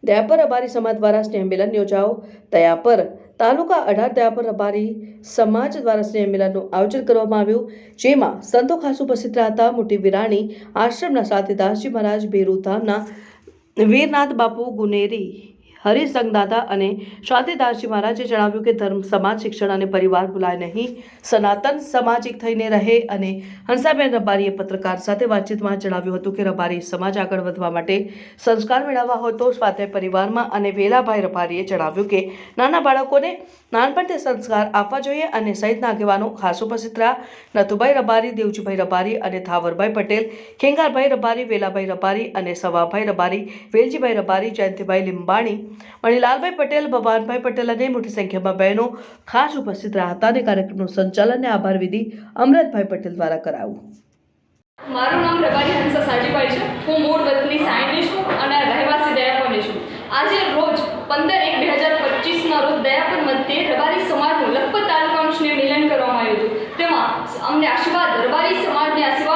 દયાપર રબારી સમાજ દ્વારા સ્નેહ મિલન યોજાયો। દયાપર તાલુકા 18 દયાપર રબારી સમાજ દ્વારા સ્નેહ મિલનનું આયોજન કરવામાં આવ્યું, જેમાં સંતો ખાસ ઉપસ્થિત રહ્યા હતા। મોટી વિરાણી આશ્રમના સાથીદાસજી મહારાજ, બેરુ ધામના વીરનાથ બાપુ ગુનેરી, હરિસંગદાદા અને શાંતિદાસજી મહારાજે જણાવ્યું કે ધર્મ, સમાજ, શિક્ષણ અને પરિવાર ભૂલાય નહીં, સનાતન સામાજિક થઈને રહે। અને હંસાબેન રબારીએ પત્રકાર સાથે વાતચીતમાં જણાવ્યું હતું કે રબારી સમાજ આગળ વધવા માટે સંસ્કાર મેળવવા હોય તો સ્વાધ્યાય પરિવારમાં, અને વેલાભાઈ રબારીએ જણાવ્યું કે નાના બાળકોને નાનપણથી સંસ્કાર આપવા જોઈએ અને સહિતના આગેવાનો ખાસ ઉપસ્થિત રહ્યા। નથુભાઈ રબારી, દેવજીભાઈ રબારી અને થાવરભાઈ પટેલ, ખેંગારભાઈ રબારી, વેલાભાઈ રબારી અને સવાભાઈ રબારી, વેલજીભાઈ રબારી, જયંતિભાઈ લીંબાણી, મણિલાલભાઈ પટેલ, ભવાનભાઈ પટેલ અને મોટી સંખ્યામાં બહેનો ખાસ ઉપસ્થિત રહ્યા હતા। અને કાર્યક્રમનું સંચાલન અને આભાર વિધિ અમૃતભાઈ પટેલ દ્વારા કરાયું। મારું નામ રબારી હંસા સાજીભાઈ છે। હું મૂળ વતની સાયની છું અને રહેવાસી દયાપરની છું। આજે રોજ 15/1/2025ના રોજ દયાપર મધ્યે રબારી સમાજનું લખપત તાલુકાનું સ્નેહ મિલન કરવામાં આવ્યું હતું। તેમાં અમને આશીર્વાદ, રબારી સમાજને આશીર્વાદ